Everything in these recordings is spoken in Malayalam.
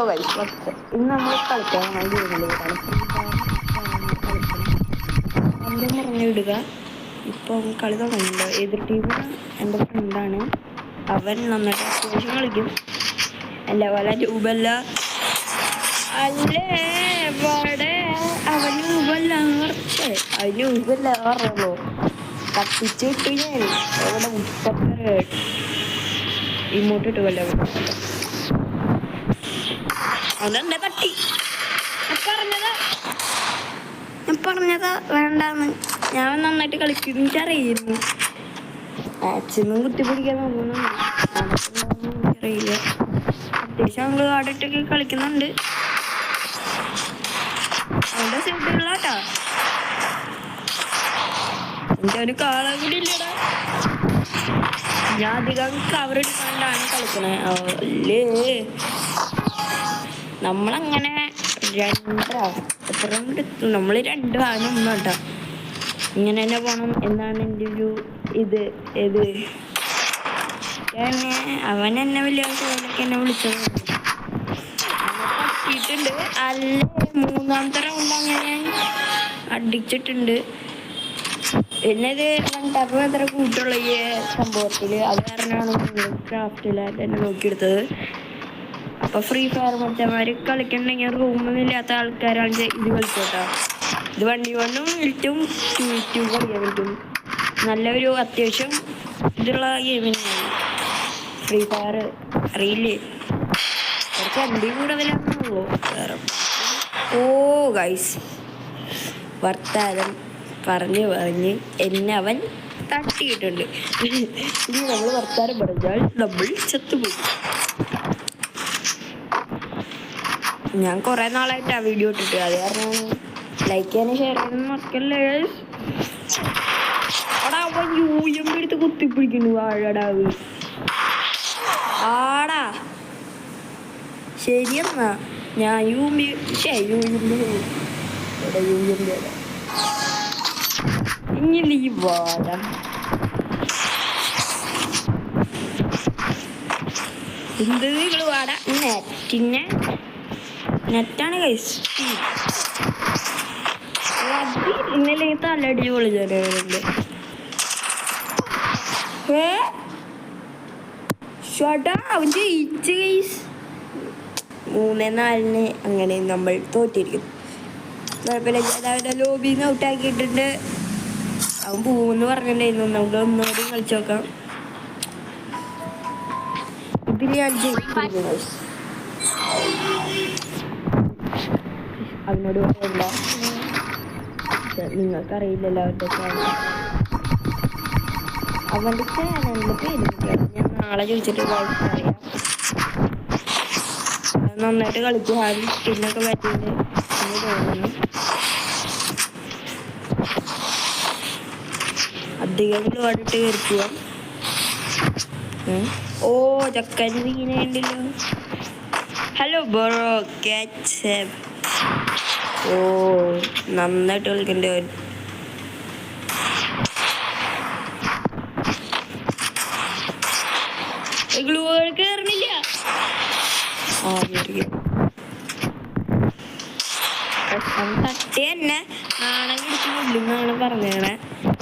ഇന്ന് നമ്മൾ കളിക്കാൻ എൻ്റെ പറഞ്ഞിടുക. ഇപ്പം കളി തുടങ്ങിയില്ല. എതിർ ടീം എൻ്റെ ഫ്രണ്ടാണ്. അവൻ നന്നായിട്ട് അത്യാവശ്യം കളിക്കും. അല്ല പോലെ രൂപല്ല അല്ലേ ഇവിടെ അവന് രൂപല്ല കുറച്ച് അതിന് രൂപല്ല പറഞ്ഞല്ലോ. കത്തിച്ച് കിട്ടു ഞാൻ അവിടെ മുട്ടപ്പേര് ഇങ്ങോട്ടിട്ട് വല്ല അതെന്താ തട്ടി. ഞാൻ പറഞ്ഞതാ വേണ്ടാന്ന്. ഞാൻ നന്നായിട്ട് കളിക്കും. എനിക്കറിയുന്നു മാക്സിമം കുത്തിപ്പിടിക്കാൻ നോക്കുന്നുണ്ട്. എനിക്കറിയില്ല. അത്യാവശ്യം നമ്മള് ആടിട്ടൊക്കെ കളിക്കുന്നുണ്ട്. അവിടെ സൈഡിലുള്ള കേട്ടാ എനിക്കവന് കാണാൻ കൂടി ഇല്ലടാ. ഞാൻ അധികം കവർ എടുക്കാണ്ടാണ് കളിക്കണേ. അല്ലേ നമ്മളങ്ങനെ നമ്മള് രണ്ടാണ് ഒന്നാട്ടാ. ഇങ്ങനെ തന്നെ പോണം എന്നാണ് എൻ്റെ ഒരു ഇത്. അവൻ എന്നെ വലിയ ആൾക്കാരൊക്കെ എന്നെ വിളിച്ചത് പറ്റിയിട്ടുണ്ട്. അല്ലേ മൂന്നാമത്തെ റൗണ്ട് അങ്ങനെ അടിച്ചിട്ടുണ്ട്. പിന്നെ ഇത് രണ്ടാക്കും എത്ര കൂട്ടുള്ള ഈ സംഭവത്തില് അത് കാരണമാണ് ക്രാഫ്റ്റിലായിട്ട് എന്നെ നോക്കിയെടുത്തത്. അപ്പൊ ഫ്രീ ഫയർ മറ്റന്മാര് കളിക്കണമെങ്കിൽ റൂമൊന്നുമില്ലാത്ത ആൾക്കാരാണ് ഇത് കളിച്ചോട്ടാ. ഇത് 1v1ഉം ഇട്ടും 2v2 കളിക്കാൻ പറ്റും. നല്ലൊരു അത്യാവശ്യം ഇതുള്ള ഗെയിമിനാണ് ഫ്രീ ഫയർ. അറിയില്ലേ, കുറച്ച് എംബി കൂടുതലാണെന്നുള്ളൂ. വേറെ ഗൈസ് വർത്താനം പറഞ്ഞ് എന്നെ അവൻ തട്ടിയിട്ടുണ്ട്. ഇനി നമ്മൾ വർത്താനം പറഞ്ഞാൽ നമ്മൾ ചത്തുപോയി. ഞാൻ കുറെ നാളായിട്ടാ വീഡിയോ ഇട്ടിട്ട്. അത് കാരണം ലൈക്ക് ചെയ്യാനും ഷെയർ ചെയ്യാനും മറക്കല്ലേ. അവിടെ അവൻ യൂഎം എടുത്ത് കുത്തിപ്പിടിക്കുന്നു. വാഴടാവ് ആടാ ശരിയെന്നാ ഞാൻ യൂഎം ഇനി നീ വാട. എന്ത് നിങ്ങൾ വാട. നെറ്റാണ് കൈസ്. ഇന്നലെ തലടി പൊളിച്ചവരുണ്ട്. അവൻ ജയിച്ച കൈസ് 3-4 അങ്ങനെ നമ്മൾ തോറ്റിരിക്കും. കുഴപ്പമില്ല. ഞാൻ അവൻ്റെ ലോബിന്ന് ഔട്ടാക്കിയിട്ടുണ്ട്. അവൻ പോകുമെന്ന് പറഞ്ഞിട്ടുണ്ടായിരുന്നു. നമുക്ക് ഒന്നുകൂടി കളിച്ചു നോക്കാം. ഇതിൽ ഞാൻ ജയിക്കുന്നു. അവനോട് പറയണ്ട, നിങ്ങൾക്കറിയില്ലല്ലോ അവൻ്റെ ചാനൽ. അവൻ്റെ ചാനലിൻ്റെ പേര് ഞാൻ നാളെ ചോദിച്ചിട്ട് അറിയാം. നന്നായിട്ട് കളിക്കും. ആ സ്കിന്നൊക്കെ പറ്റിയിട്ട് എന്ന് തോന്നുന്നു. അധികം ഒരുപാടിട്ട് കയറിക്കുക. ചക്കൻ വീണുണ്ടല്ലോ. Hello bro catch. നന്നായിട്ട് കളിക്കണ്ടേ അവൻ. ഗ്ലൂ കയറുന്നില്ല. തട്ടി തന്നെ നാണം കിടിച്ച് കൊല്ലുന്നാണ് പറഞ്ഞേണേ.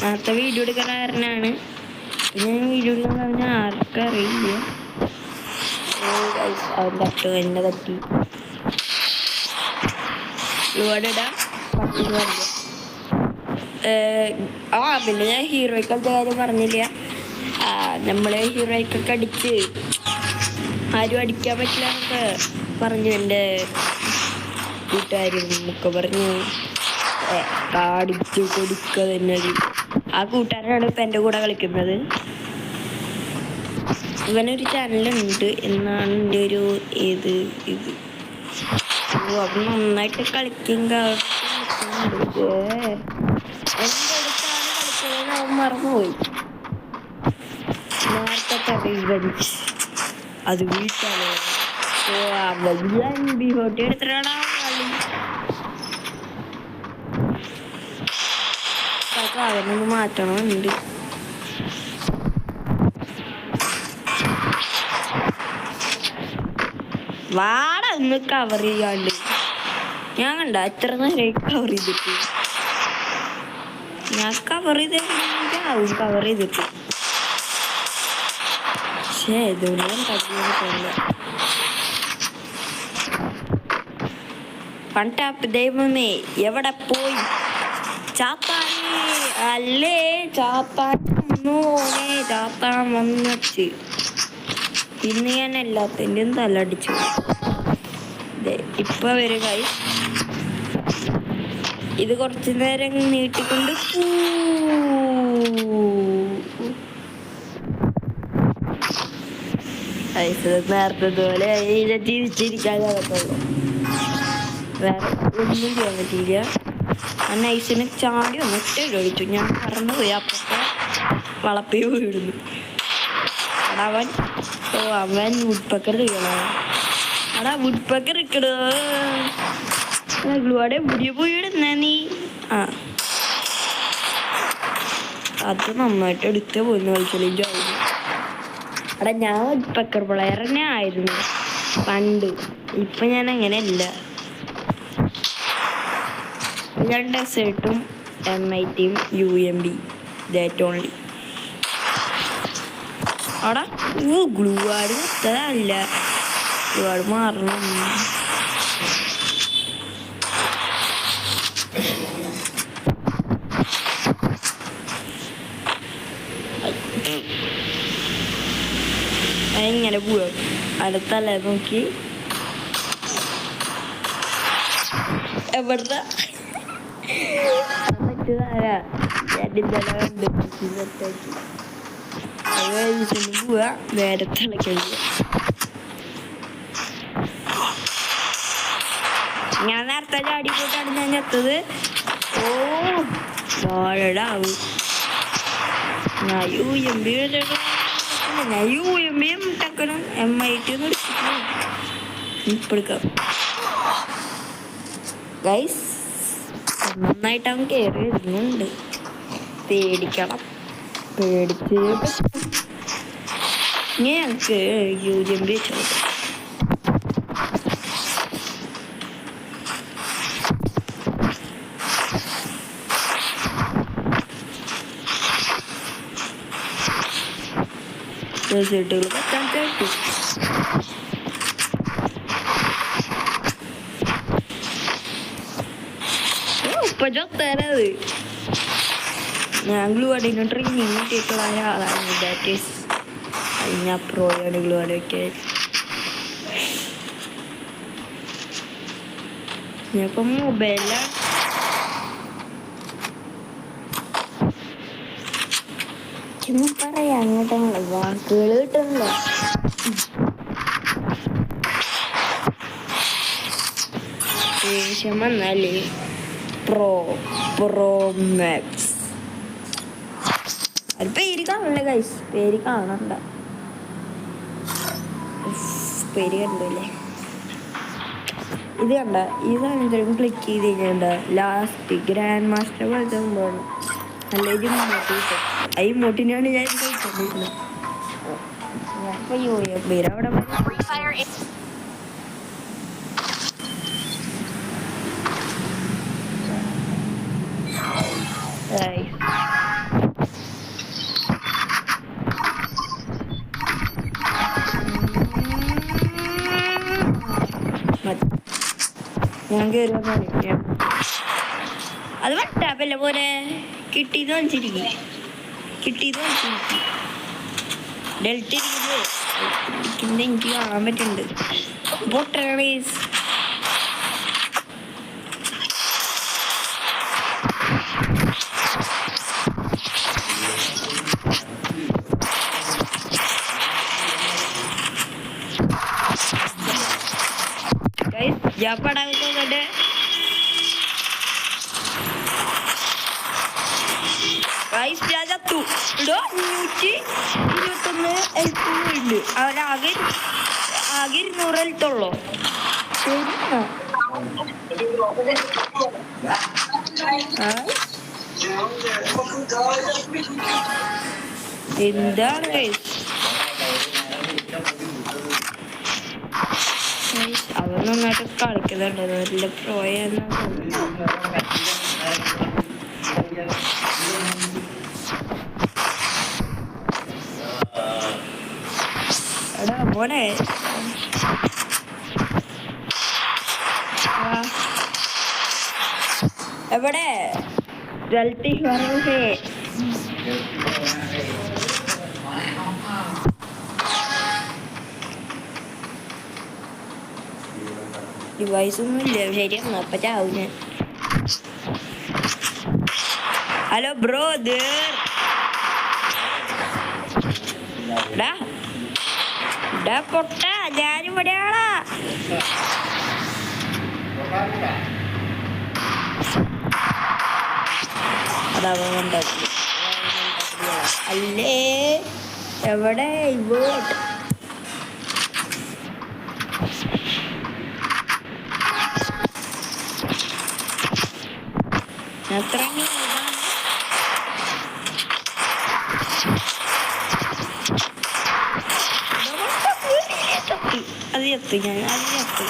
നേരത്തെ വീഡിയോ എടുക്കാൻ കാരനാണ്. ഞാൻ വീഡിയോ എടുക്കാൻ പറഞ്ഞാൽ ആർക്കും അറിയില്ല. അവൻ തട്ട് എന്നെ തട്ടി. ഒരുപാടിടാം പിന്നെ ഞാൻ ഹീറോയ്ക്കൊക്കെ കാര്യം പറഞ്ഞില്ല. നമ്മളെ ഹീറോയ്ക്കൊക്കെ അടിച്ച് ആരും അടിക്കാൻ പറ്റില്ല എന്നൊക്കെ പറഞ്ഞു എൻ്റെ കൂട്ടുകാരും ഒക്കെ പറഞ്ഞു. അടിച്ച് കൊടുക്കുക തന്നെ. ആ കൂട്ടുകാരനാണ് ഇപ്പം എൻ്റെ കൂടെ കളിക്കുന്നത്. ഇവനൊരു ചാനലുണ്ട് എന്നാണ് എൻ്റെ ഒരു ഇത്. അവൻ നന്നായിട്ട് കളിക്കും. എൻ്റെ അടുത്താണ് കളിക്കുന്നത്. അവൻ മറന്നുപോയി. നേരത്തെ റിവെഞ്ച് അത് വീട്ടാണ്. ബിഹോട്ടി എടുത്തിട്ടാണ് കളി. അവനൊന്ന് മാറ്റണമുണ്ട്. വാട ഒന്ന് കവർ ചെയ്യാണ്ട് ഞാൻ കണ്ട എത്ര നേരം കവർ ചെയ്തിട്ട് ഞാൻ കവർ ചെയ്താവും കവർ ചെയ്തിട്ട് പക്ഷേ ഇതൊന്നും കഴിയുന്നില്ല പണ്ടാപ്പ് ദൈവമേ എവിടെ പോയി ചാത്താനെ അല്ലേ ചാത്താൻ ചാത്താൻ വന്നിട്ട് ഇന്ന് ഞാൻ എല്ലാത്തിൻ്റെയും തലടിച്ചു ഇപ്പൊ വരും ഇത് കുറച്ചു നേരം നീട്ടിക്കൊണ്ട് നേരത്തെ പോലെ ചിരിച്ചിരിക്കാതെ പറ്റുള്ളൂ വേറെ ഒന്നും ചെയ്യാൻ പറ്റിയില്ല ആ നൈസിന് ചാടി ഒന്നിട്ട് ഒഴിച്ചു ഞാൻ പറന്നുപോയി അപ്പത്തെ വളപ്പി വീടുന്നു അവൻ അവൻ വുഡ്പക്കർ ഇരിക്കണോ അടാ വുഡ്പക്കർ ഇരിക്കണോ ഗ്ലൂടെ പുതിയ പോയിടുന്ന നീ ആ അത് നന്നായിട്ട് എടുത്ത് പോയി കളിച്ചലിൻ്റെ ആയിരുന്നു എടാ ഞാൻ വുഡ്പക്കർ പ്ലെയർ തന്നെ ആയിരുന്നു പണ്ട് ഇപ്പം ഞാൻ അങ്ങനെയല്ല ഞാൻ ഡെസേർട്ടും MITയും UMB ദാറ്റ് ഓൺലി അവിടെ ഗ്ലൂ ആട് എത്തതല്ല ഗ്ലൂ ആട് മാറണം ഇങ്ങനെ പോവാ അടുത്തല്ലേ നോക്കി എവിടുത്തെ പോവാ നേരത്തെ ഞാൻ നേരത്തെ ചാടി പോയിട്ടാണ് ഞാൻ എത്തത് ഓ വാഴടാവും ഞാൻ UMB ഞാൻ UMBയും ടക്കനും MIT ഇപ്പൊ എടുക്കാം ഗൈസ് നന്നായിട്ട് അവൻ കയറി വരുന്നുണ്ട് പേടിക്കണം പേടിച്ച് ഞങ്ങൾക്ക് UMB വെച്ചോ സീട്ടുകൾ പറ്റാൻ കേട്ടു ഉപ്പച്ചോത്തരത് ഞാൻ ഗ്ലൂ അടിക്കുന്ന ട്രെയിനിങ് കിട്ടിയിട്ടുള്ള ആളാണ് ദാറ്റ് ഈസ് ഞാൻ പ്രോയാണ് ഗ്ലൂ അടിയൊക്കെ ഞാനിപ്പം മൊബൈലാണ് പറയാ അങ്ങോട്ടുള്ള വാക്കുകൾ കിട്ടുന്നില്ല ദേഷ്യം വന്നാല് പ്രോ മാക്സ് അത് പേര് കാണണ്ട ഗൈസ് പേര് കാണണ്ട പേര് കണ്ടല്ലേ ഇത് കണ്ട ഈ സാധനത്തിലും ക്ലിക്ക് ചെയ്ത് കഴിഞ്ഞാൽ ലാസ്റ്റ് ഗ്രാൻഡ് മാസ്റ്റർ പോലത്തെ സംഭവമാണ് അല്ലെങ്കിൽ ഇമോട്ട് കിട്ടും ആ ഇമോട്ടിനാണ് ഞാൻ കഴിച്ചോണ്ടിരുന്നത് ഞാനിപ്പോ പേര് അവിടെ ഞാൻ കയറി വന്നിരിക്കാം അത് വട്ടാപ്പല്ലേ പോലെ കിട്ടിയത് വലിച്ചിരിക്കും ഡെൽറ്റ ഇരിക്കുന്നത് എനിക്ക് കാണാൻ പറ്റുന്നുണ്ട് പൊട്ടണീസ് ഞാൻ പടാൻ തോന്നട്ടെ ഞാൻ ചത്തു ഇടോ 121 ഹെൽത്തുണ്ട് അവരാകെ 200 ഹെൽത്തുള്ളോ എന്താണ് നന്നായിട്ട് കളിക്കുന്നുണ്ട്. നല്ല പ്രോയെന്ന് എടാ മോനെ എവിടെ ഡിവൈസ് ഒന്നും ഇല്ല. ശരിയാണ്. അപ്പൊ ചാവും ഞാൻ. ഹലോ ബ്രോ പൊട്ട ഞാനിവിടെയാളാ. അല്ലേ എവിടെ ഇവോട്ട് അത്ര അത് എത്തി ഞാൻ അത് എത്തി.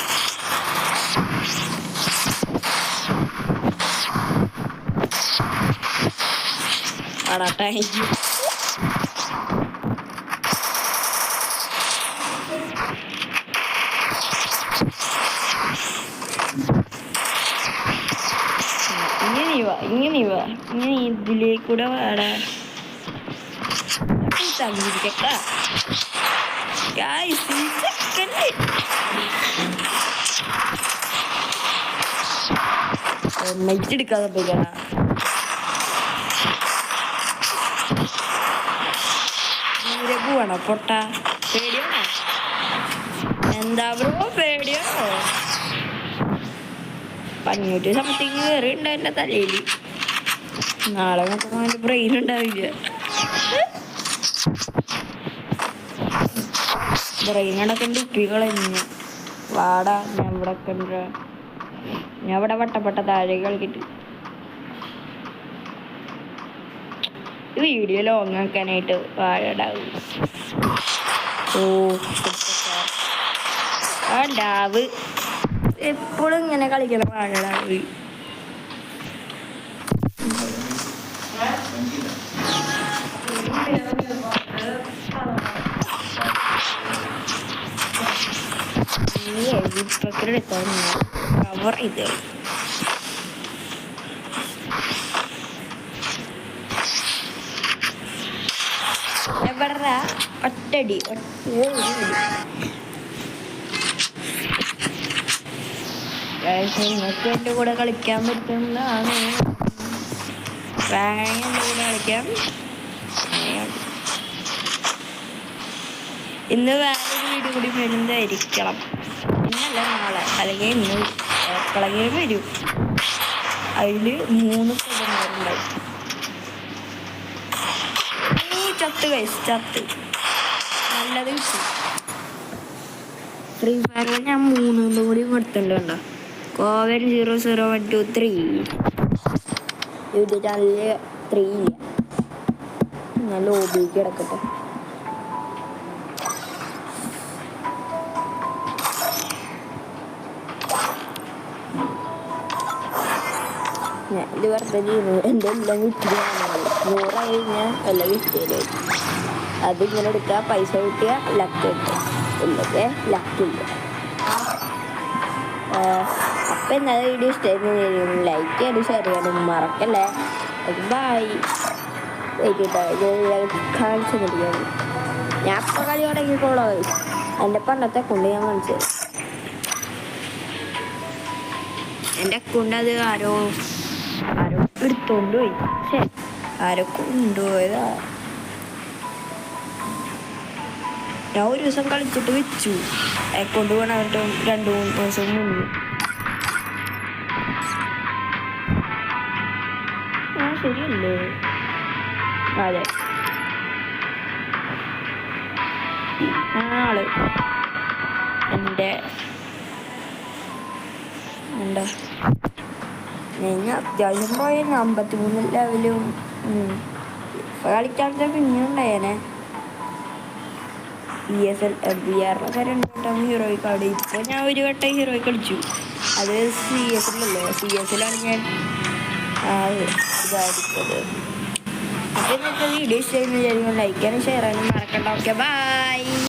ആടാ ഇങ്ങനെ ഇതിലേക്കൂടെ വാടാ എടുക്കാതെ പോയിക്കണ. പോവാണോ പൊട്ട? പേടിയാണോ? എന്താ ബ്രോ പേടിയാണോ? 500 സംതിങ് കയറി ഉണ്ട് എൻ്റെ തലയിൽ. നാളെ നോക്കുമ്പോൾ അവൻ്റെ ബ്രെയിൻ ഉണ്ടാവില്ല. ബ്രെയിൻ അടക്കം ഉപ്പികളഞ്ഞു. വാടാ ഞാൻ ഇവിടെ വട്ടപ്പെട്ട താഴെ കളിക്കിട്ട് വീഡിയോ ലോങ് ആക്കാനായിട്ട് വാഴടാവും. ആ ഡാവ് എപ്പോഴും ഇങ്ങനെ കളിക്കണം. വാഴടാവ് കവർ ചെയ്ത് എവിടാ ഒറ്റടി നിങ്ങൾക്ക് എൻ്റെ കൂടെ കളിക്കാൻ പറ്റുന്നതാണ്. എൻ്റെ കൂടെ കളിക്കാം. ഇന്ന് വേറൊരു വീഡിയോ കൂടി വരുന്നതായിരിക്കണം. ഇന്നല്ല നാളെ അല്ലെങ്കിൽ ഇന്ന് എപ്പോഴെങ്കിലും വരും. അതിൽ 3 പെടുന്നവരുണ്ടായി. ചത്ത് നല്ലത് കിട്ടും. ഫ്രീ ഫയറിൽ ഞാൻ 3 കൂടി കൊടുത്തിട്ടുണ്ട്. കണ്ടോ കോവൻ 00123 യൂട്യൂബ് ചാനലിൽ 3 ഇല്ല. നല്ല ലോബിക്ക് കിടക്കട്ടെ. ഞാൻ ഇത് വെറുതെ ചെയ്യുന്നു. എൻ്റെ എല്ലാം വിറ്റിയാണ് 100 കഴിഞ്ഞാൽ എല്ലാം വിറ്റേരായി. അതിങ്ങനെ എടുക്കുക, പൈസ കിട്ടിയ ലക്ക് കിട്ടുക, ഇല്ലെങ്കിൽ ലക്കില്ല. അപ്പം ഇന്നത്തെ വീഡിയോ ഇഷ്ടമായിരുന്നു ലൈക്ക് ചെയ്യാനും ഷെയർ ചെയ്യാനും മറക്കല്ലേ. ബൈ. കാണിച്ചു തരികയാണ്. ഞാൻ ഇപ്പം കളി തുടങ്ങിക്കോളോ. എൻ്റെ പണ്ടത്തെ കൊണ്ട് ഞാൻ കാണിച്ചു. എൻ്റെ അക്കൗണ്ട് അത് ആരോ എടുത്തോണ്ട് പോയി. ആരോ കൊണ്ടുപോയതാ. ഞാൻ ഒരു ദിവസം കളിച്ചിട്ട് വെച്ചു. അക്കൗണ്ട് പോകണവരുടെ 2-3 ദിവസം മുന്നേ. ശരിയല്ലേ? അതെ ആള് എൻ്റെ എന്താ ഞാൻ അത്യാവശ്യം പോയ 53 ലെവലും കളിക്കാൻ പിന്നെ ഉണ്ടായേനെ. VR രണ്ട് വട്ടം ഹീറോയി കളി. ഇപ്പോൾ ഞാൻ ഒരു വട്ടം ഹീറോയി കളിച്ചു. അത് CS-ലല്ലോ, CS-ലാണ് ഞാൻ ഇതായിരിക്കുന്നത്. അപ്പോൾ നിങ്ങൾക്ക് വീഡിയോ ഇഷ്ടമായിരുന്നു വിചാരിക്കും. ലൈക്ക് ചെയ്യാനും ഷെയർ ചെയ്യാനും മറക്കണ്ട. Okay bye.